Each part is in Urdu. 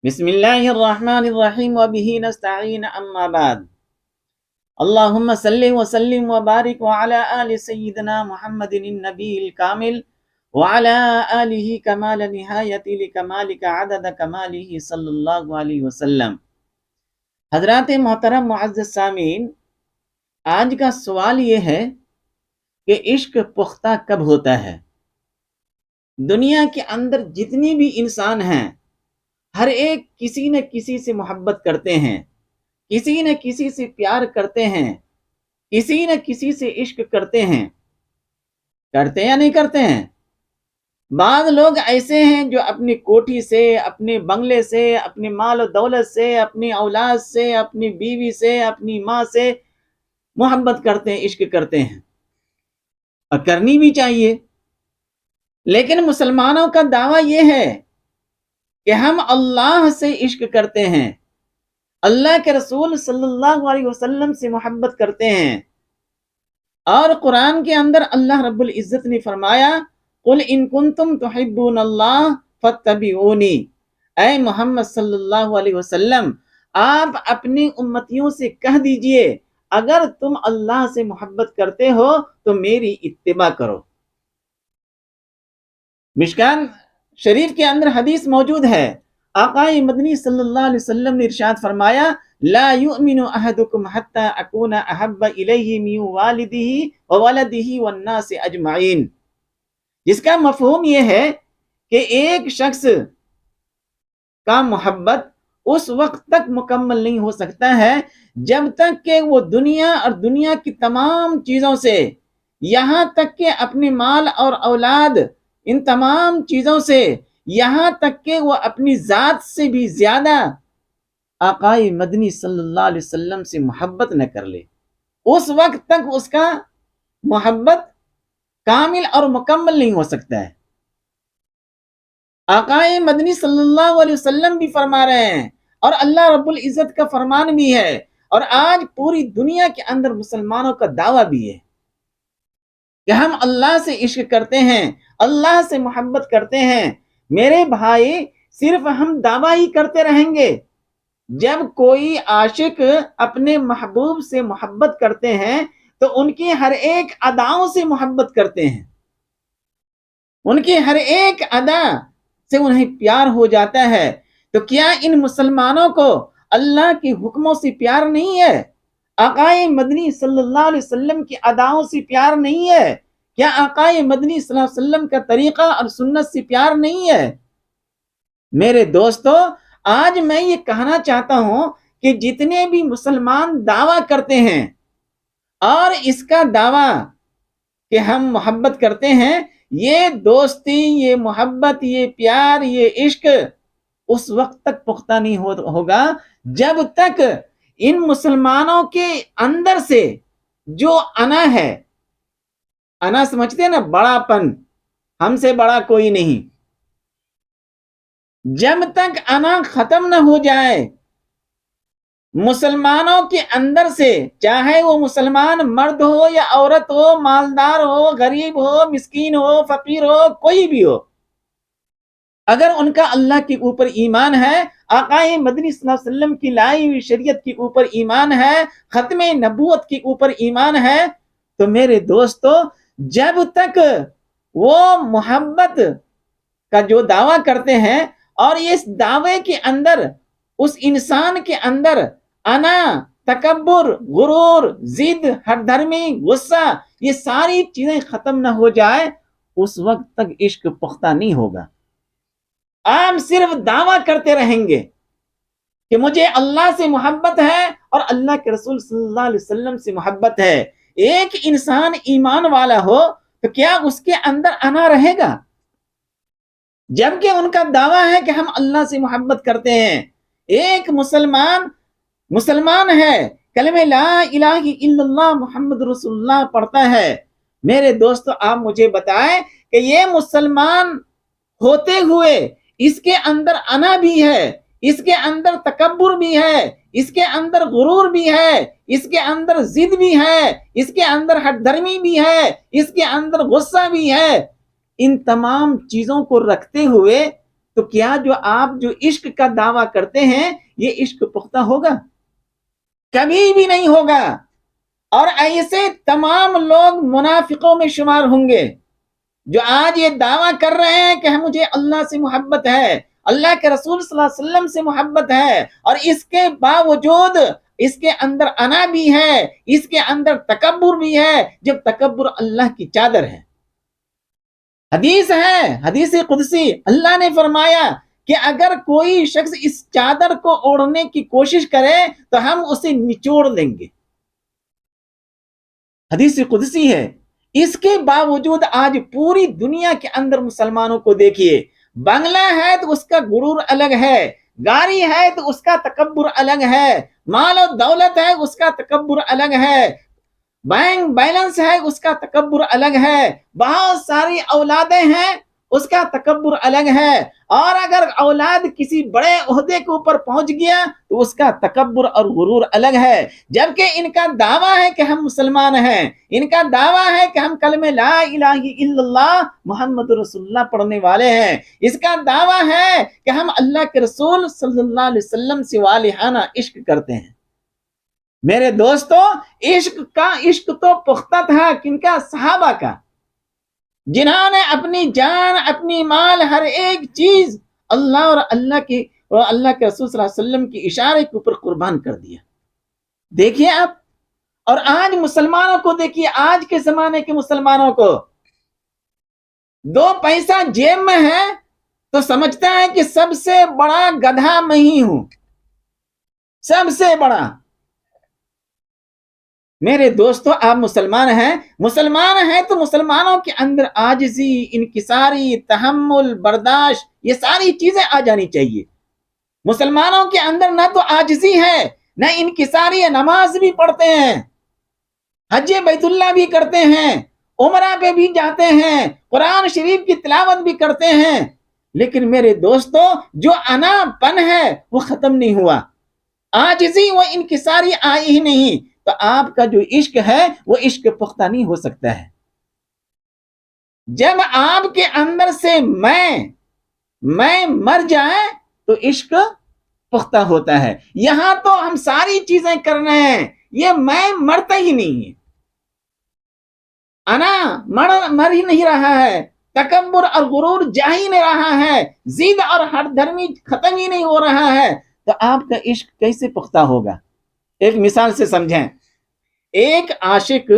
بسم اللہ الرحمن الرحیم وبہ نستعین اما بعد اللہم صلی وسلم وبارک وعلی آل سیدنا محمد النبی الکامل وعلی آلہ کمال نہایت لکمالک عدد کمالہ صلی اللہ علیہ وسلم۔ حضرات محترم معزز سامعین، آج کا سوال یہ ہے کہ عشق پختہ کب ہوتا ہے؟ دنیا کے اندر جتنی بھی انسان ہیں، ہر ایک کسی نہ کسی سے محبت کرتے ہیں، کسی نہ کسی سے پیار کرتے ہیں، کسی نہ کسی سے عشق کرتے ہیں یا نہیں کرتے ہیں؟ بعض لوگ ایسے ہیں جو اپنی کوٹھی سے، اپنے بنگلے سے، اپنے مال و دولت سے، اپنی اولاد سے، اپنی بیوی سے، اپنی ماں سے محبت کرتے ہیں، عشق کرتے ہیں، اور کرنی بھی چاہیے۔ لیکن مسلمانوں کا دعویٰ یہ ہے کہ ہم اللہ سے عشق کرتے ہیں، اللہ کے رسول صلی اللہ علیہ وسلم سے محبت کرتے ہیں، اور قرآن کے اندر اللہ رب العزت نے فرمایا قُلْ إِن كُنتُمْ تُحِبُّونَ اللَّهَ فَاتَّبِعُونِي، اے محمد صلی اللہ علیہ وسلم، آپ اپنی امتیوں سے کہہ دیجئے اگر تم اللہ سے محبت کرتے ہو تو میری اتباع کرو۔ مشکان شریف کے اندر حدیث موجود ہے، آقا مدنی صلی اللہ علیہ وسلم نے ارشاد فرمایا لا یؤمن احدکم حتی اکون احب الیہ من والدہ وولدہ والناس اجمعین، جس کا مفہوم یہ ہے کہ ایک شخص کا محبت اس وقت تک مکمل نہیں ہو سکتا ہے جب تک کہ وہ دنیا اور دنیا کی تمام چیزوں سے، یہاں تک کہ اپنے مال اور اولاد، ان تمام چیزوں سے، یہاں تک کہ وہ اپنی ذات سے بھی زیادہ آقا مدنی صلی اللہ علیہ وسلم سے محبت نہ کر لے، اس وقت تک اس کا محبت کامل اور مکمل نہیں ہو سکتا ہے۔ آقا مدنی صلی اللہ علیہ وسلم بھی فرما رہے ہیں، اور اللہ رب العزت کا فرمان بھی ہے، اور آج پوری دنیا کے اندر مسلمانوں کا دعویٰ بھی ہے کہ ہم اللہ سے عشق کرتے ہیں، اللہ سے محبت کرتے ہیں۔ میرے بھائی، صرف ہم دعویٰ ہی کرتے رہیں گے؟ جب کوئی عاشق اپنے محبوب سے محبت کرتے ہیں تو ان کی ہر ایک اداؤں سے محبت کرتے ہیں، ان کی ہر ایک ادا سے انہیں پیار ہو جاتا ہے۔ تو کیا ان مسلمانوں کو اللہ کے حکموں سے پیار نہیں ہے؟ آقا مدنی صلی اللہ علیہ وسلم کی اداؤں سے پیار نہیں ہے؟ کیا آقا مدنی صلی اللہ علیہ وسلم کا طریقہ اور سنت سے پیار نہیں ہے؟ میرے دوستو، آج میں یہ کہنا چاہتا ہوں کہ جتنے بھی مسلمان دعویٰ کرتے ہیں، اور اس کا دعویٰ کہ ہم محبت کرتے ہیں، یہ دوستی، یہ محبت، یہ پیار، یہ عشق اس وقت تک پختہ نہیں ہوگا جب تک ان مسلمانوں کے اندر سے جو انا ہے، انا سمجھتے ہیں نا، بڑا پن، ہم سے بڑا کوئی نہیں، جب تک انا ختم نہ ہو جائے مسلمانوں کے اندر سے، چاہے وہ مسلمان مرد ہو یا عورت ہو، مالدار ہو، غریب ہو، مسکین ہو، فقیر ہو، کوئی بھی ہو، اگر ان کا اللہ کے اوپر ایمان ہے، آقا مدنی صلی اللہ علیہ وسلم کی لائی ہوئی شریعت کے اوپر ایمان ہے، ختم نبوت کے اوپر ایمان ہے، تو میرے دوستو، جب تک وہ محبت کا جو دعویٰ کرتے ہیں، اور اس دعوے کے اندر اس انسان کے اندر انا، تکبر، غرور، ضد، ہٹ دھرمی، غصہ، یہ ساری چیزیں ختم نہ ہو جائے، اس وقت تک عشق پختہ نہیں ہوگا۔ آپ صرف دعویٰ کرتے رہیں گے کہ مجھے اللہ سے محبت ہے اور اللہ کے رسول صلی اللہ علیہ وسلم سے محبت ہے۔ ایک انسان ایمان والا ہو تو کیا اس کے اندر انا رہے گا؟ جبکہ ان کا دعویٰ ہے کہ ہم اللہ سے محبت کرتے ہیں۔ ایک مسلمان ہے، کلمہ لا الہ الا اللہ محمد رسول اللہ پڑھتا ہے، میرے دوستو آپ مجھے بتائیں کہ یہ مسلمان ہوتے ہوئے اس کے اندر انا بھی ہے، اس کے اندر تکبر بھی ہے، اس کے اندر غرور بھی ہے، اس کے اندر ضد بھی ہے، اس کے اندر ہٹ دھرمی بھی ہے، اس کے اندر غصہ بھی ہے، ان تمام چیزوں کو رکھتے ہوئے تو کیا جو آپ جو عشق کا دعویٰ کرتے ہیں یہ عشق پختہ ہوگا؟ کبھی بھی نہیں ہوگا. اور ایسے تمام لوگ منافقوں میں شمار ہوں گے جو آج یہ دعویٰ کر رہے ہیں کہ مجھے اللہ سے محبت ہے، اللہ کے رسول صلی اللہ علیہ وسلم سے محبت ہے، اور اس کے باوجود اس کے اندر انا بھی ہے، اس کے اندر تکبر بھی ہے، جب تکبر اللہ کی چادر ہے. حدیث ہے، حدیث قدسی، اللہ نے فرمایا کہ اگر کوئی شخص اس چادر کو اوڑھنے کی کوشش کرے تو ہم اسے نچوڑ دیں گے. حدیث قدسی ہے. اس کے باوجود آج پوری دنیا کے اندر مسلمانوں کو دیکھیے، بنگلہ ہے تو اس کا غرور الگ ہے، گاڑی ہے تو اس کا تکبر الگ ہے، مال و دولت ہے اس کا تکبر الگ ہے، بینک بیلنس ہے اس کا تکبر الگ ہے، بہت ساری اولادیں ہیں اس کا تکبر الگ ہے، اور اگر اولاد کسی بڑے عہدے کے اوپر پہنچ گیا تو اس کا تکبر اور غرور الگ ہے. جبکہ ان کا دعویٰ ہے کہ ہم مسلمان ہیں، ان کا دعویٰ ہے کہ ہم کلمہ لا الہ الا اللہ محمد رسول اللہ پڑھنے والے ہیں، اس کا دعویٰ ہے کہ ہم اللہ کے رسول صلی اللہ علیہ وسلم سے والہانہ عشق کرتے ہیں. میرے دوستو، عشق تو پختہ تھا کن کا؟ صحابہ کا، جنہوں نے اپنی جان، اپنی مال، ہر ایک چیز اللہ اور اللہ کے رسول صلی اللہ علیہ وسلم کی اشارے کے اوپر قربان کر دیا. دیکھیے آپ، اور آج مسلمانوں کو دیکھیے، آج کے زمانے کے مسلمانوں کو 2 پیسہ جیب میں ہے تو سمجھتا ہے کہ سب سے بڑا گدھا میں ہی ہوں، سب سے بڑا. میرے دوستو، آپ مسلمان ہیں تو مسلمانوں کے اندر عاجزی، انکساری، تحمل، برداشت، یہ ساری چیزیں آ جانی چاہیے. مسلمانوں کے اندر نہ تو عاجزی ہے، نہ انکساری ہے، نماز بھی پڑھتے ہیں، حج بیت اللہ بھی کرتے ہیں، عمرہ پہ بھی جاتے ہیں، قرآن شریف کی تلاوت بھی کرتے ہیں، لیکن میرے دوستو جو انا پن ہے وہ ختم نہیں ہوا، عاجزی و انکساری آئی ہی نہیں، تو آپ کا جو عشق ہے وہ عشق پختہ نہیں ہو سکتا ہے. جب آپ کے اندر سے میں مر جائے تو عشق پختہ ہوتا ہے. یہاں تو ہم ساری چیزیں کر رہے ہیں، یہ میں مرتا ہی نہیں ہے، انا مر ہی نہیں رہا ہے، تکبر اور غرور جا ہی نہیں رہا ہے، ضد اور ہر دھرمی ختم ہی نہیں ہو رہا ہے، تو آپ کا عشق کیسے پختہ ہوگا؟ ایک مثال سے سمجھیں. ایک عاشق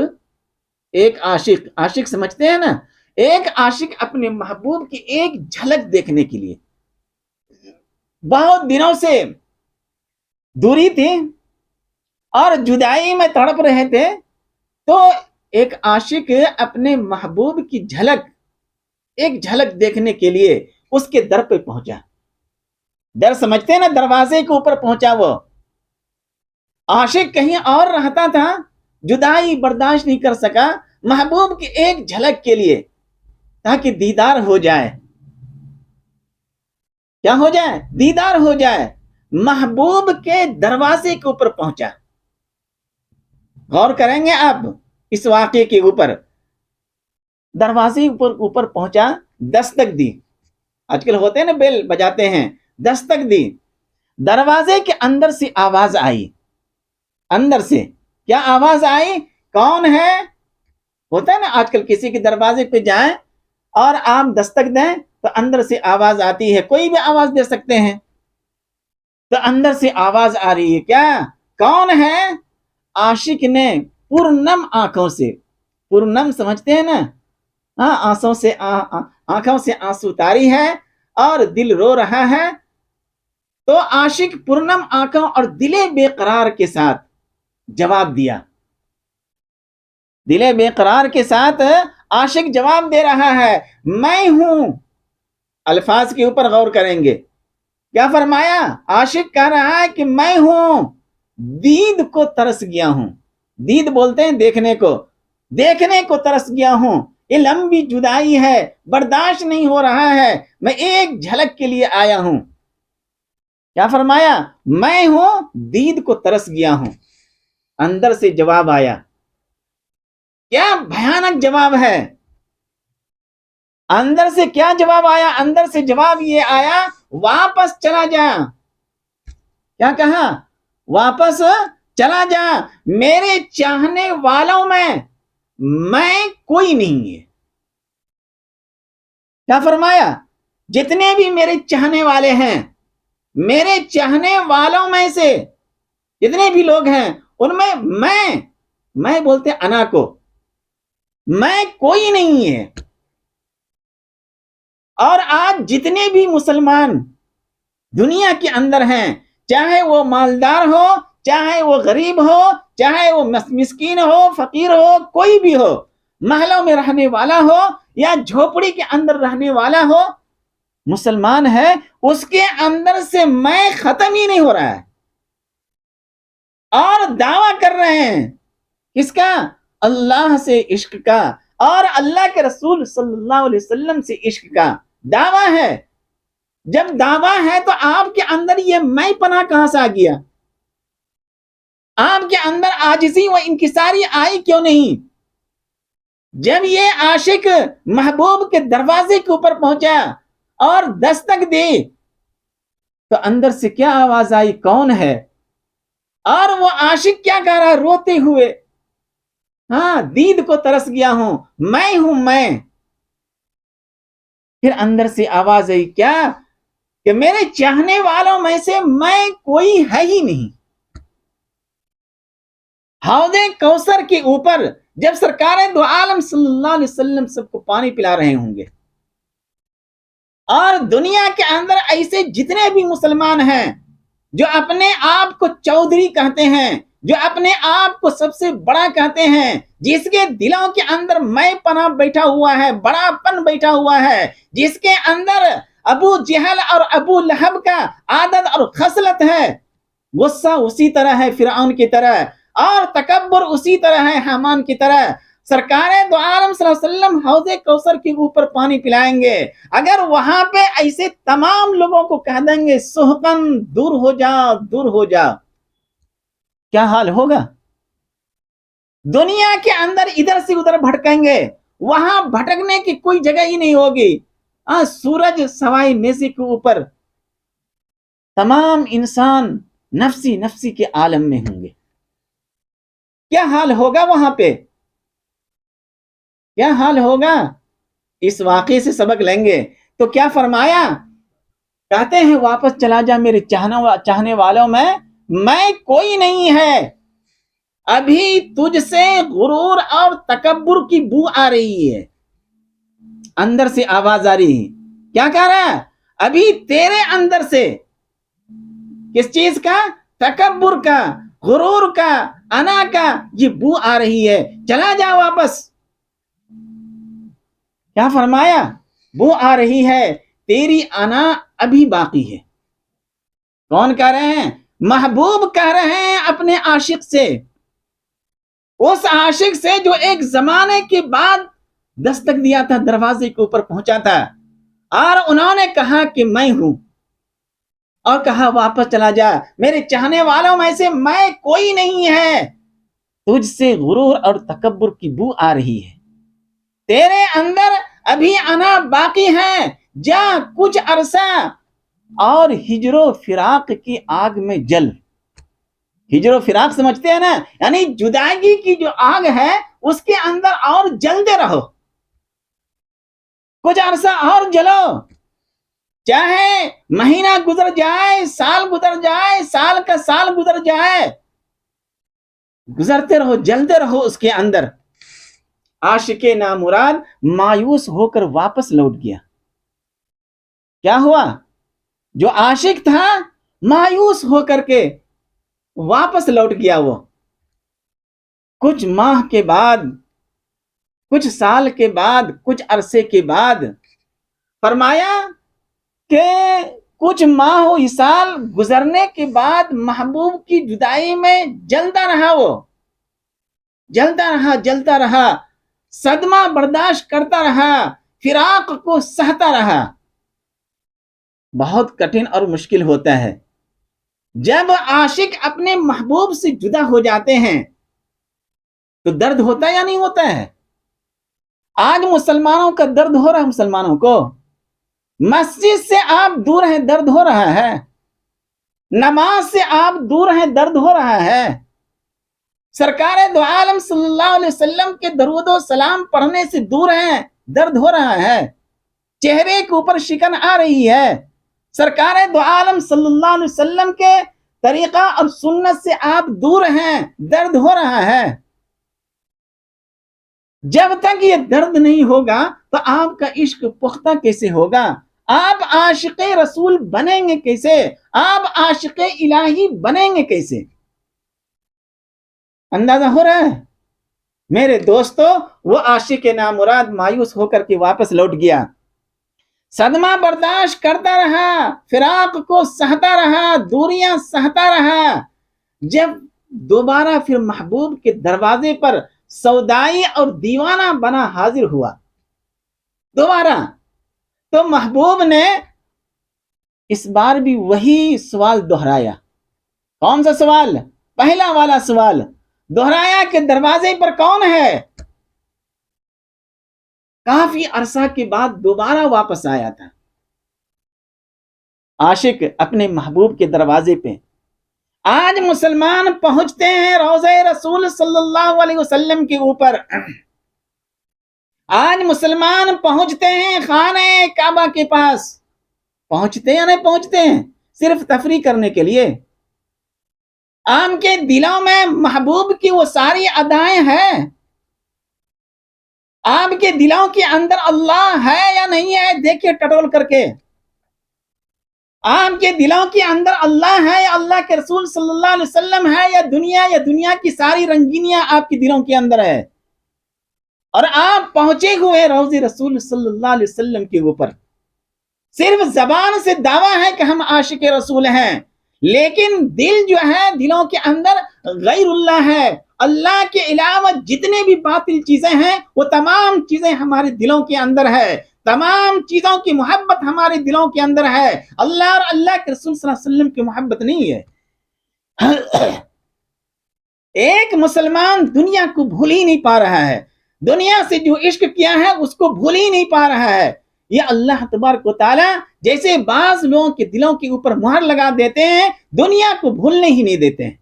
سمجھتے ہیں نا، ایک عاشق اپنے محبوب کی ایک جھلک دیکھنے کے لیے بہت دنوں سے دوری تھی اور جدائی میں تڑپ رہے تھے، تو ایک عاشق اپنے محبوب کی ایک جھلک دیکھنے کے لیے اس کے در پہ پہنچا. در سمجھتے ہیں نا، دروازے کے اوپر پہنچا. وہ عاشق کہیں اور رہتا تھا، جدائی برداشت نہیں کر سکا، محبوب کی ایک جھلک کے لیے تاکہ دیدار ہو جائے. کیا ہو جائے؟ دیدار ہو جائے. محبوب کے دروازے کے اوپر پہنچا. غور کریں گے آپ اس واقعے کے اوپر. دروازے اوپر پہنچا، دستک دی. آج کل ہوتے ہیں نا بیل بجاتے ہیں، دستک دی. دروازے کے اندر سے آواز آئی. اندر سے کیا آواز آئی؟ کون ہے؟ ہوتا ہے نا آج کل کسی کے دروازے پہ جائیں اور آپ دستک دیں تو اندر سے آواز آتی ہے، کوئی بھی آواز دے سکتے ہیں. تو اندر سے آواز آ رہی ہے، کیا؟ کون ہے؟ عاشق نے پرنم آنکھوں سے، پرنم سمجھتے ہیں نا، آنکھوں سے آنسو تاری ہے اور دل رو رہا ہے. تو عاشق پرنم آنکھوں اور دل بے قرار کے ساتھ جواب دیا. دل بے قرار کے ساتھ عاشق جواب دے رہا ہے، میں ہوں. الفاظ کے اوپر غور کریں گے. کیا فرمایا؟ عاشق کہہ رہا ہے کہ میں ہوں، دید کو ترس گیا ہوں. دید بولتے ہیں دیکھنے کو ترس گیا ہوں. یہ لمبی جدائی ہے، برداشت نہیں ہو رہا ہے، میں ایک جھلک کے لیے آیا ہوں. کیا فرمایا؟ میں ہوں، دید کو ترس گیا ہوں. اندر سے جواب آیا. کیا بھیانک جواب ہے. اندر سے کیا جواب آیا؟ اندر سے جواب یہ آیا واپس چلا جا. کیا کہا؟ واپس چلا جا، میرے چاہنے والوں میں کوئی نہیں ہے. کیا فرمایا؟ جتنے بھی میرے چاہنے والے ہیں، میرے چاہنے والوں میں سے جتنے بھی لوگ ہیں، ان میں بولتے انا کو، میں کوئی نہیں ہے. اور آج جتنے بھی مسلمان دنیا کے اندر ہیں، چاہے وہ مالدار ہو، چاہے وہ غریب ہو، چاہے وہ مسکین ہو، فقیر ہو، کوئی بھی ہو، محلوں میں رہنے والا ہو یا جھوپڑی کے اندر رہنے والا ہو، مسلمان ہے، اس کے اندر سے میں ختم ہی نہیں ہو رہا ہے. اور دعویٰ کر رہے ہیں کس کا؟ اللہ سے عشق کا اور اللہ کے رسول صلی اللہ علیہ وسلم سے عشق کا دعویٰ ہے. جب دعویٰ ہے تو آپ کے اندر یہ میں پناہ کہاں سے آ گیا؟ آپ کے اندر عاجزی و انکساری آئی کیوں نہیں؟ جب یہ عاشق محبوب کے دروازے کے اوپر پہنچا اور دستک دی تو اندر سے کیا آواز آئی؟ کون ہے؟ اور وہ عاشق کیا کہہ رہا ہے روتے ہوئے؟ ہاں، دید کو ترس گیا ہوں، میں ہوں میں. پھر اندر سے آواز آئی کیا؟ کہ میرے چاہنے والوں میں سے میں کوئی ہے ہی نہیں. حوض کوثر کے اوپر جب سرکار دو عالم صلی اللہ علیہ وسلم سب کو پانی پلا رہے ہوں گے، اور دنیا کے اندر ایسے جتنے بھی مسلمان ہیں جو اپنے آپ کو چودھری کہتے ہیں، جو اپنے آپ کو سب سے بڑا کہتے ہیں، جس کے دلوں کے اندر میں پناہ بیٹھا ہوا ہے، بڑا پن بیٹھا ہوا ہے، جس کے اندر ابو جہل اور ابو لہب کا عادت اور خصلت ہے، غصہ اسی طرح ہے فرعون کی طرح، اور تکبر اسی طرح ہے حامان کی طرح. سرکار دو عالم صلی اللہ علیہ وسلم حوض کوثر کے اوپر پانی پلائیں گے، اگر وہاں پہ ایسے تمام لوگوں کو کہہ دیں گے سحقن، دور ہو جا، دور ہو جا، کیا حال ہوگا؟ دنیا کے اندر ادھر سے ادھر بھٹکیں گے، وہاں بھٹکنے کی کوئی جگہ ہی نہیں ہوگی. سورج سوائے نیزے کے اوپر تمام انسان نفسی نفسی کے عالم میں ہوں گے. کیا حال ہوگا وہاں پہ؟ کیا حال ہوگا؟ اس واقعے سے سبق لیں گے. تو کیا فرمایا؟ کہتے ہیں واپس چلا جا، میرے چاہنے والوں میں کوئی نہیں ہے. ابھی تجھ سے غرور اور تکبر کی بو آ رہی ہے. اندر سے آواز آ رہی ہے. کیا کہہ رہا ہے؟ ابھی تیرے اندر سے کس چیز کا؟ تکبر کا، غرور کا، انا کا یہ بو آ رہی ہے، چلا جا واپس. کیا فرمایا؟ بو آ رہی ہے، تیری انا ابھی باقی ہے. کون کہہ رہے ہیں؟ محبوب کہہ رہے ہیں اپنے عاشق سے، اس عاشق سے جو ایک زمانے کے بعد دستک دیا تھا، دروازے کے اوپر پہنچا تھا، اور انہوں نے کہا کہ میں ہوں، اور کہا واپس چلا جا، میرے چاہنے والوں میں سے میں کوئی نہیں ہے. تجھ سے غرور اور تکبر کی بو آ رہی ہے، تیرے اندر ابھی انا باقی ہے، جا کچھ عرصہ اور ہجر و فراق کی آگ میں جل. ہجر و فراق سمجھتے ہیں نا، یعنی جدائی کی جو آگ ہے اس کے اندر اور جلتے رہو، کچھ عرصہ اور جلو، چاہے مہینہ گزر جائے، سال گزر جائے، سال کا سال گزر جائے، گزرتے رہو، جلتے رہو اس کے اندر. عاشق نامراد مایوس ہو کر واپس لوٹ گیا. کیا ہوا؟ جو عاشق تھا مایوس ہو کر کے واپس لوٹ گیا. وہ کچھ ماہ کے بعد، کچھ سال کے بعد، کچھ عرصے کے بعد فرمایا کہ کچھ ماہ و سال گزرنے کے بعد محبوب کی جدائی میں جلتا رہا، وہ جلتا رہا، صدمہ برداشت کرتا رہا، فراق کو سہتا رہا. بہت کٹھن اور مشکل ہوتا ہے جب عاشق اپنے محبوب سے جدا ہو جاتے ہیں، تو درد ہوتا یا نہیں ہوتا ہے؟ آج مسلمانوں کا درد ہو رہا ہے، مسلمانوں کو مسجد سے آپ دور ہیں، درد ہو رہا ہے، نماز سے آپ دور ہیں، درد ہو رہا ہے، سرکار دو عالم صلی اللہ علیہ وسلم کے درود و سلام پڑھنے سے دور ہیں، درد ہو رہا ہے، چہرے کے اوپر شکن آ رہی ہے، سرکار دو عالم صلی اللہ علیہ وسلم کے طریقہ اور سنت سے آپ دور ہیں، درد ہو رہا ہے۔ جب تک یہ درد نہیں ہوگا تو آپ کا عشق پختہ کیسے ہوگا؟ آپ عاشق رسول بنیں گے کیسے؟ آپ عاشق الہی بنیں گے کیسے؟ اندازہ ہو رہا ہے میرے دوستو؟ وہ عاشق نامراد مایوس ہو کر کے واپس لوٹ گیا، صدمہ برداشت کرتا رہا، فراق کو سہتا رہا، دوریاں سہتا رہا، جب دوبارہ پھر محبوب کے دروازے پر سودائی اور دیوانہ بنا حاضر ہوا دوبارہ، تو محبوب نے اس بار بھی وہی سوال دہرایا۔ کون سا سوال؟ پہلا والا سوال دہرایا کہ دروازے پر کون ہے؟ کافی عرصہ کے بعد دوبارہ واپس آیا تھا عاشق اپنے محبوب کے دروازے پہ۔ آج مسلمان پہنچتے ہیں روضہ رسول صلی اللہ علیہ وسلم کے اوپر، آج مسلمان پہنچتے ہیں خانہ کعبہ کے پاس، پہنچتے ہیں یا نہیں پہنچتے ہیں؟ صرف تفریح کرنے کے لیے۔ عام کے دلوں میں محبوب کی وہ ساری ادائیں ہیں، آپ کے دلوں کے اندر اللہ ہے یا نہیں ہے؟ دیکھیے ٹٹول کر کے، آپ کے دلوں کے اندر اللہ ہے یا اللہ کے رسول صلی اللہ علیہ وسلم ہے، یا دنیا کی ساری رنگینیاں آپ کے دلوں کے اندر ہے؟ اور آپ پہنچے ہوئے روضہ رسول صلی اللہ علیہ وسلم کے اوپر، صرف زبان سے دعویٰ ہے کہ ہم عاشق رسول ہیں، لیکن دل جو ہے، دلوں کے اندر غیر اللہ ہے، اللہ کے علاوہ جتنے بھی باطل چیزیں ہیں وہ تمام چیزیں ہمارے دلوں کے اندر ہے، تمام چیزوں کی محبت ہمارے دلوں کے اندر ہے، اللہ اور اللہ کے رسول صلی اللہ علیہ وسلم کی محبت نہیں ہے۔ ایک مسلمان دنیا کو بھول ہی نہیں پا رہا ہے، دنیا سے جو عشق کیا ہے اس کو بھول ہی نہیں پا رہا ہے۔ یہ اللہ تبارک و تعالی جیسے بعض لوگوں کے دلوں کے اوپر مہر لگا دیتے ہیں، دنیا کو بھولنے ہی نہیں دیتے ہیں۔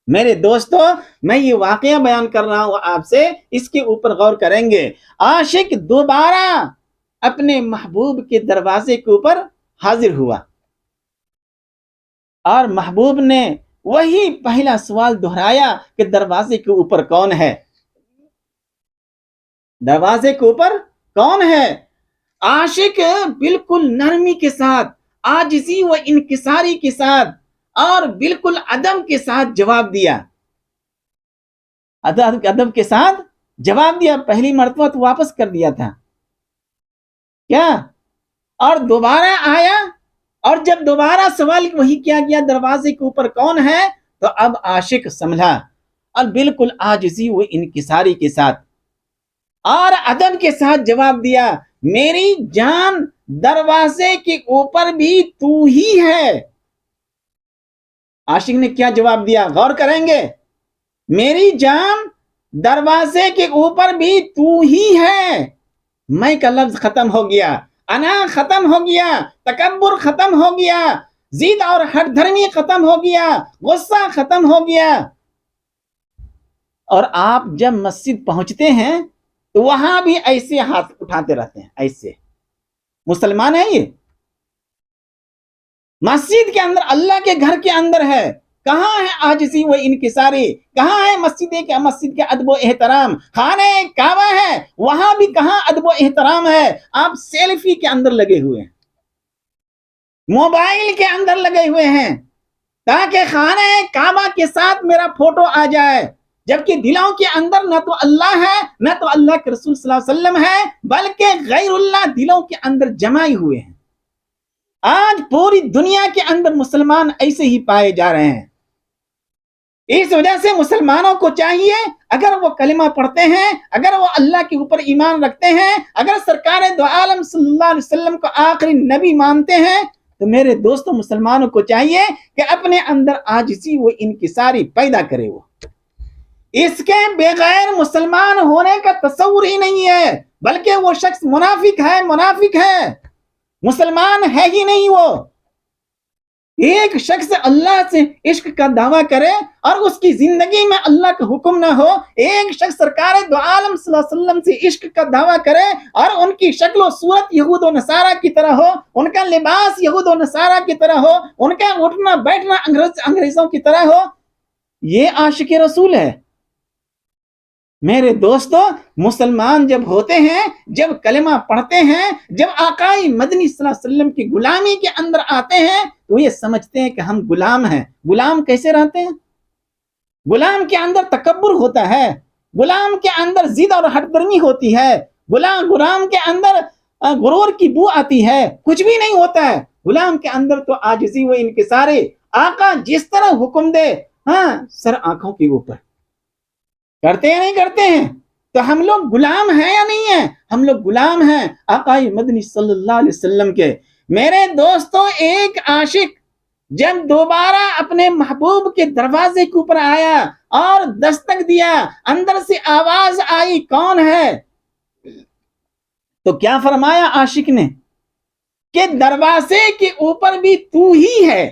میرے دوستو، میں یہ واقعہ بیان کر رہا ہوں آپ سے، اس کے اوپر غور کریں گے۔ عاشق دوبارہ اپنے محبوب کے دروازے کے اوپر حاضر ہوا اور محبوب نے وہی پہلا سوال دہرایا کہ دروازے کے اوپر کون ہے؟ دروازے کے اوپر کون ہے؟ عاشق بالکل نرمی کے ساتھ، عاجزی و انکساری کے ساتھ اور بالکل ادب کے ساتھ جواب دیا، ادب کے ساتھ جواب دیا۔ پہلی مرتبہ تو واپس کر دیا تھا کیا، اور دوبارہ آیا، اور جب دوبارہ سوال وہی کیا گیا دروازے کے اوپر کون ہے، تو اب عاشق سمجھا اور بالکل عاجزی و انکساری کے ساتھ اور ادب کے ساتھ جواب دیا، میری جان دروازے کے اوپر بھی تو ہی ہے۔ عاشق نے کیا جواب دیا؟ غور کریں گے۔ میری جان دروازے کے اوپر بھی تو ہی ہے۔ میں کا لفظ ختم ہو گیا، انا ختم ہو گیا، تکبر ختم ہو گیا، ضد اور ہٹ دھرمی ختم ہو گیا، غصہ ختم ہو گیا۔ اور آپ جب مسجد پہنچتے ہیں تو وہاں بھی ایسے ہاتھ اٹھاتے رہتے ہیں، ایسے مسلمان ہیں یہ؟ مسجد کے اندر، اللہ کے گھر کے اندر ہے، کہاں ہے عاجزی و انکساری؟ کہاں ہے مسجد کے ادب و احترام؟ خانہ کعبہ ہے، وہاں بھی کہاں ادب و احترام ہے؟ آپ سیلفی کے اندر لگے ہوئے ہیں، موبائل کے اندر لگے ہوئے ہیں تاکہ خانہ کعبہ کے ساتھ میرا فوٹو آ جائے، جبکہ دلوں کے اندر نہ تو اللہ ہے نہ تو اللہ کے رسول صلی اللہ علیہ وسلم ہے، بلکہ غیر اللہ دلوں کے اندر جمائے ہوئے ہیں۔ آج پوری دنیا کے اندر مسلمان ایسے ہی پائے جا رہے ہیں۔ اس وجہ سے مسلمانوں کو چاہیے، اگر وہ کلمہ پڑھتے ہیں، اگر وہ اللہ کے اوپر ایمان رکھتے ہیں، اگر سرکار دو عالم صلی اللہ علیہ وسلم کو آخری نبی مانتے ہیں، تو میرے دوستوں مسلمانوں کو چاہیے کہ اپنے اندر عاجزی و انکساری پیدا کرے۔ وہ اس کے بغیر مسلمان ہونے کا تصور ہی نہیں ہے، بلکہ وہ شخص منافق ہے، مسلمان ہے ہی نہیں۔ وہ ایک شخص اللہ سے عشق کا دعویٰ کرے اور اس کی زندگی میں اللہ کا حکم نہ ہو، ایک شخص سرکار دو عالم صلی اللہ علیہ وسلم سے عشق کا دعویٰ کرے اور ان کی شکل و صورت یہود و نصارہ کی طرح ہو، ان کا لباس یہود و نصارہ کی طرح ہو، ان کا اٹھنا بیٹھنا انگریزوں کی طرح ہو، یہ عاشق رسول ہے۔ میرے دوستو، مسلمان جب ہوتے ہیں، جب کلمہ پڑھتے ہیں، جب آقائی مدنی صلی اللہ علیہ وسلم کی غلامی کے اندر آتے ہیں تو یہ سمجھتے ہیں کہ ہم غلام ہیں۔ غلام کیسے رہتے ہیں؟ غلام کے اندر تکبر ہوتا ہے، غلام کے اندر ضد اور ہٹ درمی ہوتی ہے، غلام کے اندر غرور کی بو آتی ہے، کچھ بھی نہیں ہوتا ہے۔ غلام کے اندر تو عاجزی و انکساری، آقا جس طرح حکم دے، سر آنکھوں کے اوپر کرتے ہیں، نہیں کرتے ہیں؟ تو ہم لوگ غلام ہیں یا نہیں ہیں؟ ہم لوگ غلام ہیں آقائی مدنی صلی اللہ علیہ وسلم کے۔ میرے دوستو، ایک عاشق جب دوبارہ اپنے محبوب کے دروازے کے اوپر آیا اور دستک دیا، اندر سے آواز آئی کون ہے؟ تو کیا فرمایا عاشق نے کہ دروازے کے اوپر بھی تو ہی ہے۔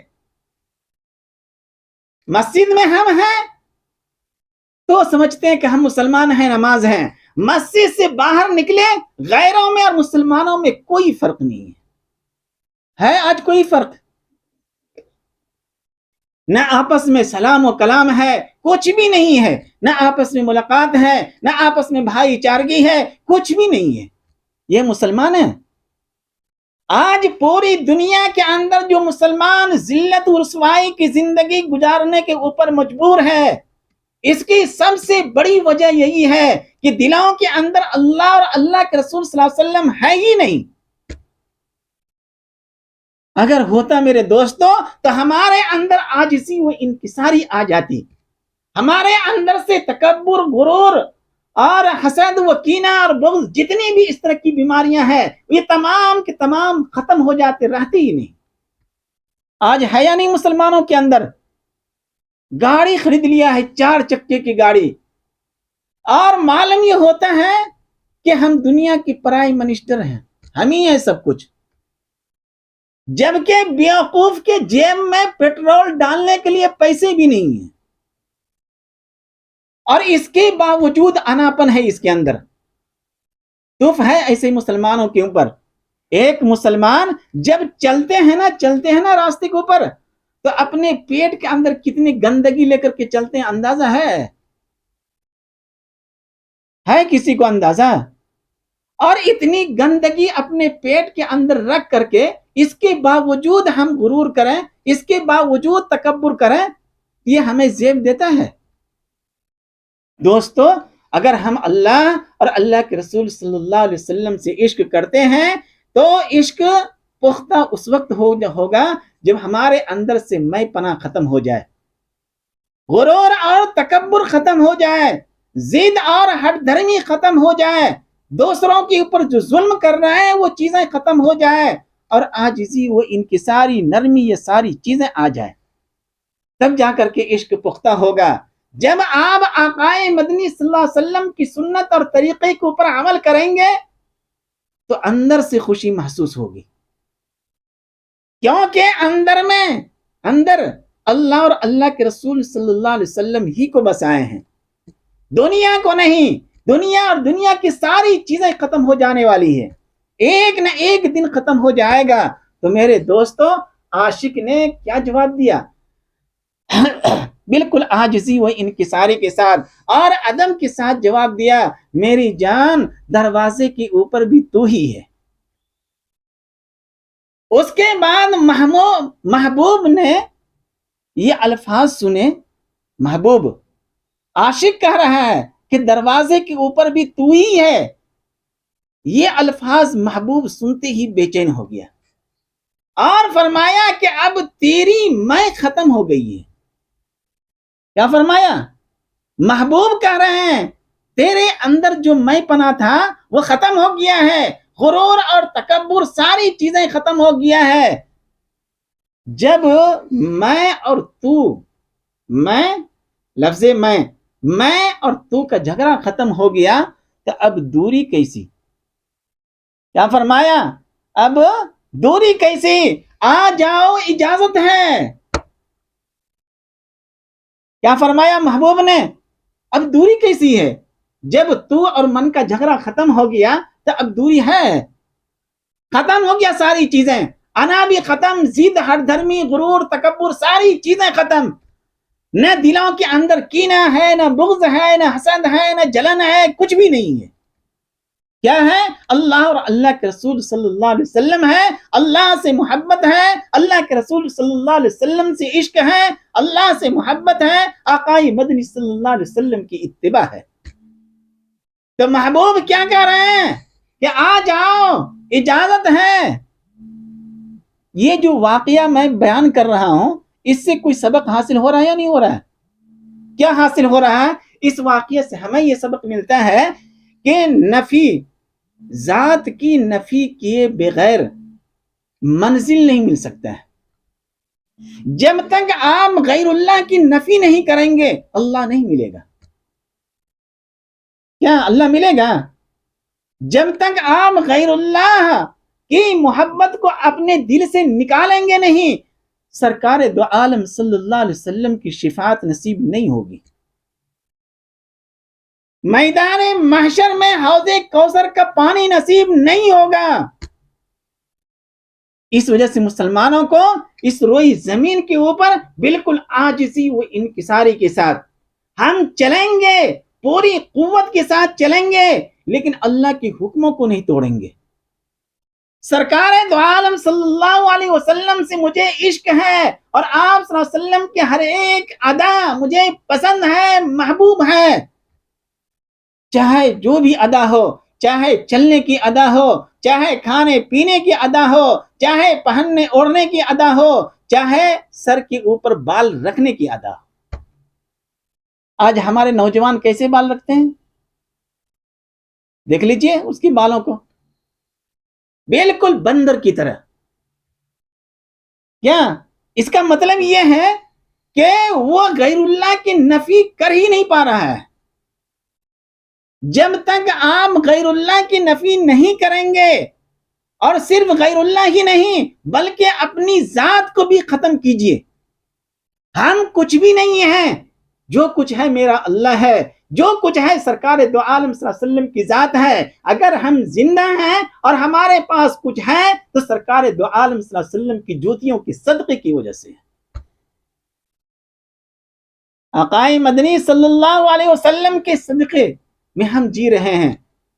مسجد میں ہم ہیں تو سمجھتے ہیں کہ ہم مسلمان ہیں، نماز ہیں۔ مسجد سے باہر نکلے، غیروں میں اور مسلمانوں میں کوئی فرق نہیں ہے آج کوئی فرق؟ نہ آپس میں سلام و کلام ہے، کچھ بھی نہیں ہے، نہ آپس میں ملاقات ہے، نہ آپس میں بھائی چارگی ہے، کچھ بھی نہیں ہے۔ یہ مسلمان ہیں؟ آج پوری دنیا کے اندر جو مسلمان ذلت و رسوائی کی زندگی گزارنے کے اوپر مجبور ہے، اس کی سب سے بڑی وجہ یہی ہے کہ دلوں کے اندر اللہ اور اللہ کے رسول صلی اللہ علیہ وسلم ہے ہی نہیں۔ اگر ہوتا میرے دوستو تو ہمارے اندر عاجزی و انکساری آ جاتی، ہمارے اندر سے تکبر، غرور اور حسد و کینہ اور بغض، جتنی بھی اس طرح کی بیماریاں ہیں، یہ تمام کے تمام ختم ہو جاتے، رہتی ہی نہیں۔ آج ہے یا نہیں مسلمانوں کے اندر؟ گاڑی خرید لیا ہے، 4 چکے کی گاڑی، اور معلوم یہ ہوتا ہے کہ ہم دنیا کی پرائم منسٹر ہیں، ہم ہی ہیں سب کچھ، جبکہ بیوقوف کے جیب میں پیٹرول ڈالنے کے لیے پیسے بھی نہیں ہیں، اور اس کے باوجود اناپن ہے اس کے اندر۔ تف ہے ایسے مسلمانوں کے اوپر۔ ایک مسلمان جب چلتے ہیں نا راستے کے اوپر، تو اپنے پیٹ کے اندر کتنی گندگی لے کر کے چلتے ہیں، اندازہ ہے کسی کو اندازہ؟ اور اتنی گندگی اپنے پیٹ کے اندر رکھ کر کے، اس کے باوجود ہم غرور کریں، اس کے باوجود تکبر کریں، یہ ہمیں زیب دیتا ہے؟ دوستو، اگر ہم اللہ اور اللہ کے رسول صلی اللہ علیہ وسلم سے عشق کرتے ہیں تو عشق پختہ اس وقت ہوگا جب ہمارے اندر سے میں پناہ ختم ہو جائے، غرور اور تکبر ختم ہو جائے، ضد اور ہٹ دھرمی ختم ہو جائے، دوسروں کے اوپر جو ظلم کر رہے ہیں وہ چیزیں ختم ہو جائے، اور عاجزی وہ انکساری، نرمی، یہ ساری چیزیں آ جائے، تب جا کر کے عشق پختہ ہوگا۔ جب آپ آقائے مدنی صلی اللہ علیہ وسلم کی سنت اور طریقے کے اوپر عمل کریں گے تو اندر سے خوشی محسوس ہوگی، کیونکہ اندر اللہ اور اللہ کے رسول صلی اللہ علیہ وسلم ہی کو بسائے ہیں، دنیا کو نہیں۔ دنیا اور دنیا کی ساری چیزیں ختم ہو جانے والی ہے، ایک نہ ایک دن ختم ہو جائے گا۔ تو میرے دوستو، عاشق نے کیا جواب دیا؟ بالکل عاجزی و انکساری کے ساتھ اور عدم کے ساتھ جواب دیا، میری جان دروازے کے اوپر بھی تو ہی ہے۔ اس کے بعد محبوب نے یہ الفاظ سنے، محبوب عاشق کہہ رہا ہے کہ دروازے کے اوپر بھی تو ہی ہے۔ یہ الفاظ محبوب سنتے ہی بے چین ہو گیا اور فرمایا کہ اب تیری میں ختم ہو گئی ہے۔ کیا فرمایا؟ محبوب کہہ رہے ہیں تیرے اندر جو میں پنا تھا وہ ختم ہو گیا ہے، غرور اور تکبر ساری چیزیں ختم ہو گیا ہے۔ جب میں اور تو، میں لفظ میں اور تو کا جھگڑا ختم ہو گیا تو اب دوری کیسی؟ کیا فرمایا؟ اب دوری کیسی؟ آ جاؤ، اجازت ہے۔ کیا فرمایا محبوب نے؟ اب دوری کیسی ہے؟ جب تو اور من کا جھگڑا ختم ہو گیا تو اب دوری ہے، ختم ہو گیا ساری چیزیں، انا بھی ختم، ضد، ہٹ دھرمی، غرور، تکبر، ساری چیزیں ختم۔ نہ دلوں کے اندر کینہ ہے، نہ بغض ہے، نہ حسد ہے، نہ جلن ہے، کچھ بھی نہیں ہے۔ کیا ہے؟ اللہ اور اللہ کے رسول صلی اللہ علیہ وسلم ہے، اللہ سے محبت ہے، اللہ کے رسول صلی اللہ علیہ وسلم سے عشق ہے، اللہ سے محبت ہے، آقائے مدنی صلی اللہ علیہ وسلم کی اتباع ہے۔ تو محبوب کیا کہہ رہے ہیں کہ آ جاؤ، اجازت ہے۔ یہ جو واقعہ میں بیان کر رہا ہوں، اس سے کوئی سبق حاصل ہو رہا ہے یا نہیں ہو رہا ہے؟ کیا حاصل ہو رہا ہے؟ اس واقعے سے ہمیں یہ سبق ملتا ہے کہ نفی، ذات کی نفی کیے بغیر منزل نہیں مل سکتا ہے۔ جب تک آپ غیر اللہ کی نفی نہیں کریں گے، اللہ نہیں ملے گا۔ کیا اللہ ملے گا؟ جب تک آپ غیر اللہ کی محبت کو اپنے دل سے نکالیں گے نہیں، سرکار دو عالم صلی اللہ علیہ وسلم کی شفاعت نصیب نہیں ہوگی۔ میدان محشر میں حوض کوثر کا پانی نصیب نہیں ہوگا۔ اس وجہ سے مسلمانوں کو اس روئی زمین کے اوپر بالکل عاجزی و انکساری کے ساتھ ہم چلیں گے، پوری قوت کے ساتھ چلیں گے، لیکن اللہ کے حکموں کو نہیں توڑیں گے۔ سرکار دو عالم صلی اللہ علیہ وسلم سے مجھے عشق ہے، اور آپ صلی اللہ علیہ وسلم کے ہر ایک ادا مجھے پسند ہے، محبوب ہے۔ چاہے جو بھی ادا ہو، چاہے چلنے کی ادا ہو، چاہے کھانے پینے کی ادا ہو، چاہے پہننے اوڑھنے کی ادا ہو، چاہے سر کے اوپر بال رکھنے کی ادا ہو۔ آج ہمارے نوجوان کیسے بال رکھتے ہیں؟ دیکھ لیجئے اس کی بالوں کو، بالکل بندر کی طرح۔ کیا اس کا مطلب یہ ہے کہ وہ غیر اللہ کی نفی کر ہی نہیں پا رہا ہے؟ جب تک آپ غیر اللہ کی نفی نہیں کریں گے، اور صرف غیر اللہ ہی نہیں بلکہ اپنی ذات کو بھی ختم کیجئے۔ ہم کچھ بھی نہیں ہیں، جو کچھ ہے میرا اللہ ہے، جو کچھ ہے سرکار دو عالم صلی اللہ علیہ وسلم کی ذات ہے۔ اگر ہم زندہ ہیں اور ہمارے پاس کچھ ہے تو سرکار دو عالم صلی اللہ علیہ وسلم کی جوتیوں کی صدقے کی وجہ سے۔ آقائے مدنی صلی اللہ علیہ وسلم کے صدقے میں ہم جی رہے ہیں۔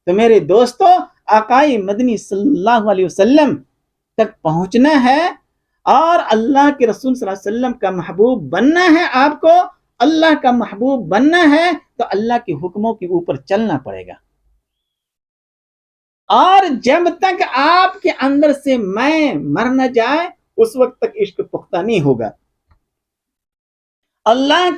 تو میرے دوستو، آقائے مدنی صلی اللہ علیہ وسلم تک پہنچنا ہے اور اللہ کے رسول صلی اللہ علیہ وسلم کا محبوب بننا ہے۔ آپ کو اللہ کا محبوب بننا ہے تو اللہ کے حکموں کے اوپر چلنا پڑے گا۔ اور جب تک آپ کے اندر سے میں مر نہ جائے، اس وقت تک عشق پختہ نہیں ہوگا۔ اللہ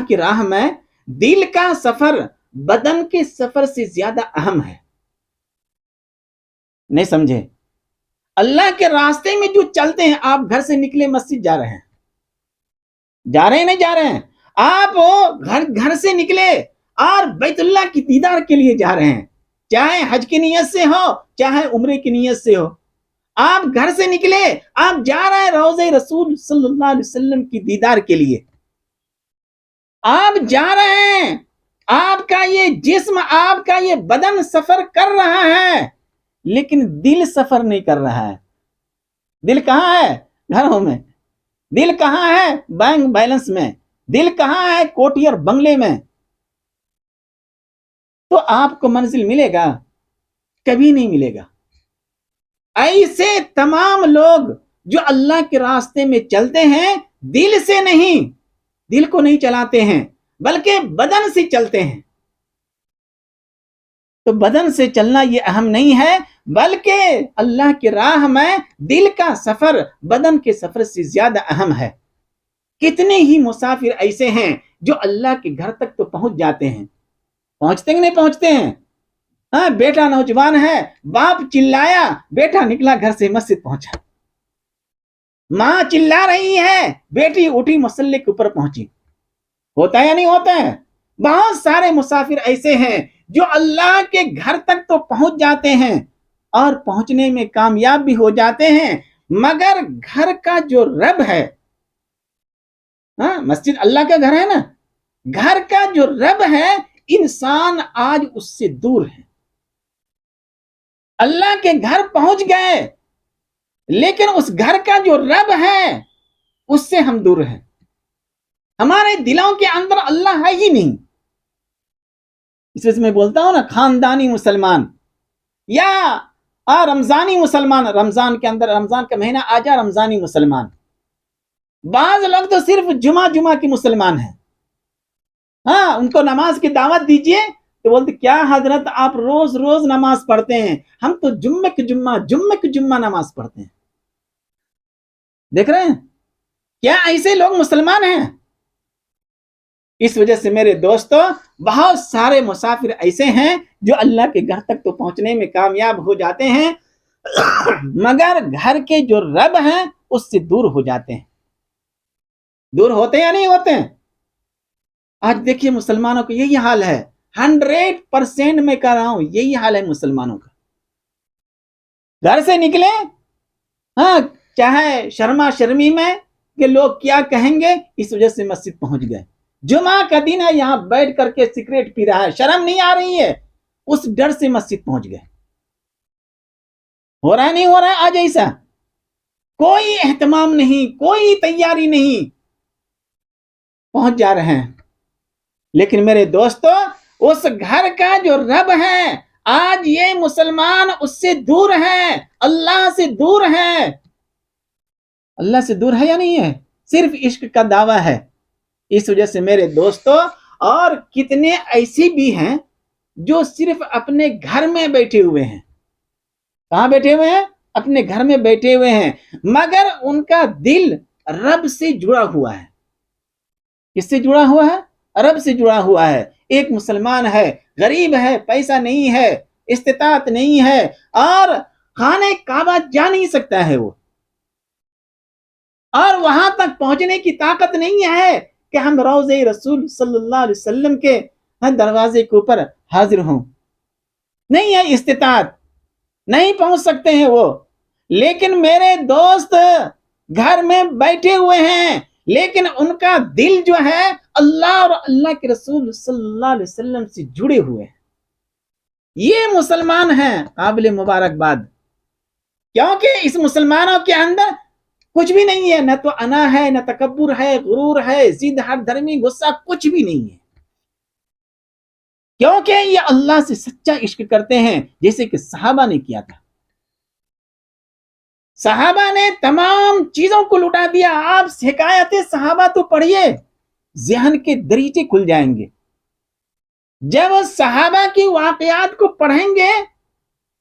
کی راہ میں دل کا سفر بدن کے سفر سے زیادہ اہم ہے۔ نہیں سمجھے؟ اللہ کے راستے میں جو چلتے ہیں، آپ گھر سے نکلے مسجد جا رہے ہیں، نہیں جا رہے ہیں، آپ گھر سے نکلے اور بیت اللہ کی دیدار کے لیے جا رہے ہیں، چاہے حج کی نیت سے ہو، چاہے عمرے کی نیت سے ہو۔ آپ گھر سے نکلے، آپ جا رہے ہیں روضہ رسول صلی اللہ علیہ وسلم کی دیدار کے لیے۔ آپ جا رہے ہیں، آپ کا یہ جسم، آپ کا یہ بدن سفر کر رہا ہے، لیکن دل سفر نہیں کر رہا ہے۔ دل کہاں ہے؟ گھروں میں۔ دل کہاں ہے؟ بینک بیلنس میں۔ دل کہاں ہے؟ کوٹھی اور بنگلے میں۔ تو آپ کو منزل ملے گا؟ کبھی نہیں ملے گا۔ ایسے تمام لوگ جو اللہ کے راستے میں چلتے ہیں، دل سے نہیں، دل کو نہیں چلاتے ہیں بلکہ بدن سے چلتے ہیں۔ تو بدن سے چلنا یہ اہم نہیں ہے، بلکہ اللہ کی راہ میں دل کا سفر بدن کے سفر سے زیادہ اہم ہے۔ کتنے ہی مسافر ایسے ہیں جو اللہ کے گھر تک تو پہنچ جاتے ہیں، پہنچتے کہ نہیں پہنچتے ہیں؟ ہاں، بیٹا نوجوان ہے، باپ چلایا، بیٹا نکلا گھر سے مسجد پہنچا۔ ماں چلا رہی ہے، بیٹی اٹھی مسلح کے اوپر پہنچی. ہوتا ہے یا نہیں ہوتا ہے؟ بہت سارے مسافر ایسے ہیں جو اللہ کے گھر تک تو پہنچ جاتے ہیں اور پہنچنے میں کامیاب بھی ہو جاتے ہیں، مگر گھر کا جو رب ہے، مسجد اللہ کا گھر ہے نا، گھر کا جو رب ہے انسان آج اس سے دور ہے. اللہ کے گھر پہنچ گئے لیکن اس گھر کا جو رب ہے اس سے ہم دور ہیں. ہمارے دلوں کے اندر اللہ ہے ہی نہیں. اس وجہ سے میں بولتا ہوں نا، خاندانی مسلمان یا رمضانی مسلمان، رمضان کے اندر، رمضان کا مہینہ آ جا، رمضانی مسلمان. بعض لوگ تو صرف جمعہ کی مسلمان ہیں. ان کو نماز کی دعوت دیجئے تو بولتے کیا حضرت آپ روز روز نماز پڑھتے ہیں، ہم تو جمعہ کی جمعہ نماز پڑھتے ہیں. دیکھ رہے ہیں کیا ایسے لوگ مسلمان ہیں؟ اس وجہ سے میرے دوستو، بہت سارے مسافر ایسے ہیں جو اللہ کے گھر تک تو پہنچنے میں کامیاب ہو جاتے ہیں مگر گھر کے جو رب ہیں اس سے دور ہو جاتے ہیں. دور ہوتے ہیں یا نہیں ہوتے ہیں؟ آج دیکھیے مسلمانوں کا یہی حال ہے، 100% میں کہہ رہا ہوں یہی حال ہے مسلمانوں کا. گھر سے نکلے چاہے شرما شرمی میں کہ لوگ کیا کہیں گے، اس وجہ سے مسجد پہنچ گئے. جمعہ کا دن ہے، یہاں بیٹھ کر کے سگریٹ پی رہا ہے، شرم نہیں آ رہی ہے، اس ڈر سے مسجد پہنچ گئے. ہو رہا نہیں ہو رہا ہے آج ایسا؟ کوئی اہتمام نہیں، کوئی تیاری نہیں، پہنچ جا رہے ہیں. لیکن میرے دوستو، اس گھر کا جو رب ہے آج یہ مسلمان اس سے دور ہے، اللہ سے دور ہے. اللہ سے دور ہے یا نہیں ہے؟ صرف عشق کا دعویٰ ہے. اس وجہ سے میرے دوستو، اور کتنے ایسی بھی ہیں جو صرف اپنے گھر میں بیٹھے ہوئے ہیں. کہاں بیٹھے ہوئے ہیں؟ اپنے گھر میں بیٹھے ہوئے ہیں، مگر ان کا دل رب سے جڑا ہوا ہے. کس سے جڑا ہوا ہے؟ رب سے جڑا ہوا ہے. ایک مسلمان ہے، غریب ہے، پیسہ نہیں ہے، استطاعت نہیں ہے، اور خانہ کعبہ جا نہیں سکتا ہے وہ، اور وہاں تک پہنچنے کی طاقت نہیں ہے کہ ہم روضہ رسول صلی اللہ علیہ وسلم کے دروازے کے اوپر حاضر ہوں. نہیں ہے استطاعت، نہیں پہنچ سکتے ہیں وہ. لیکن میرے دوست گھر میں بیٹھے ہوئے ہیں، لیکن ان کا دل جو ہے اللہ اور اللہ کے رسول صلی اللہ علیہ وسلم سے جڑے ہوئے ہیں. یہ مسلمان ہیں، قابل مبارکباد. کیونکہ اس مسلمانوں کے اندر کچھ بھی نہیں ہے، نہ تو انا ہے، نہ تکبر ہے، غرور ہے، ضد، ہر دھرمی، غصہ، کچھ بھی نہیں ہے. کیونکہ یہ اللہ سے سچا عشق کرتے ہیں، جیسے کہ صحابہ نے کیا تھا. صحابہ نے تمام چیزوں کو لٹا دیا. آپ حکایت صحابہ تو پڑھیے، ذہن کے دریچے کھل جائیں گے. جب صحابہ کی واقعات کو پڑھیں گے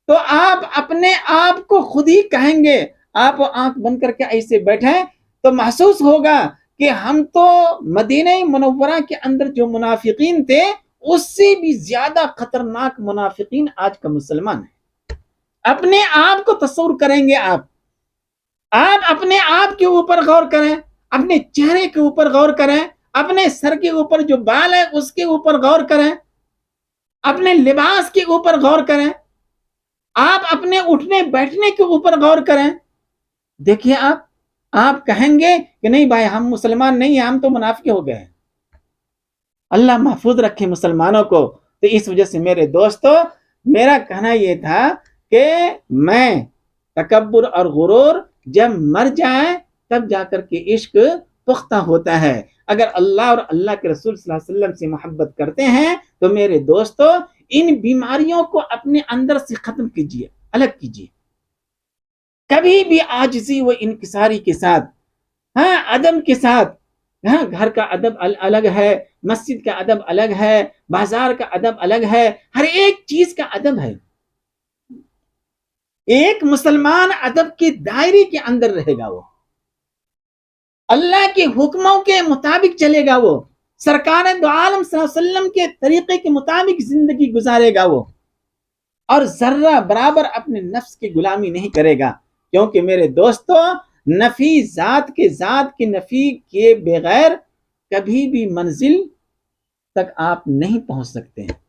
تو آپ اپنے آپ کو خود ہی کہیں گے، آپ آنکھ بند کر کے ایسے بیٹھیں تو محسوس ہوگا کہ ہم تو مدینہ منورہ کے اندر جو منافقین تھے اس سے بھی زیادہ خطرناک منافقین آج کا مسلمان ہے. اپنے آپ کو تصور کریں گے، آپ اپنے آپ کے اوپر غور کریں، اپنے چہرے کے اوپر غور کریں، اپنے سر کے اوپر جو بال ہے اس کے اوپر غور کریں، اپنے لباس کے اوپر غور کریں، آپ اپنے اٹھنے بیٹھنے کے اوپر غور کریں. دیکھیے آپ کہیں گے کہ نہیں بھائی ہم مسلمان نہیں ہیں، ہم تو منافق ہو گئے. اللہ محفوظ رکھے مسلمانوں کو. تو اس وجہ سے میرے دوستو، میرا کہنا یہ تھا کہ میں تکبر اور غرور جب مر جائیں تب جا کر کے عشق پختہ ہوتا ہے. اگر اللہ اور اللہ کے رسول صلی اللہ علیہ وسلم سے محبت کرتے ہیں تو میرے دوستو ان بیماریوں کو اپنے اندر سے ختم کیجیے، الگ کیجیے. کبھی بھی عاجزی و انکساری کے ساتھ، ادب کے ساتھ. گھر کا ادب الگ ہے، مسجد کا ادب الگ ہے، بازار کا ادب الگ ہے، ہر ایک چیز کا ادب ہے. ایک مسلمان ادب کے دائرے کے اندر رہے گا، وہ اللہ کے حکموں کے مطابق چلے گا، وہ سرکار دو عالم صلی اللہ علیہ وسلم کے طریقے کے مطابق زندگی گزارے گا وہ، اور ذرہ برابر اپنے نفس کی غلامی نہیں کرے گا. کیونکہ میرے دوستو نفی ذات کی نفی کے بغیر کبھی بھی منزل تک آپ نہیں پہنچ سکتے ہیں۔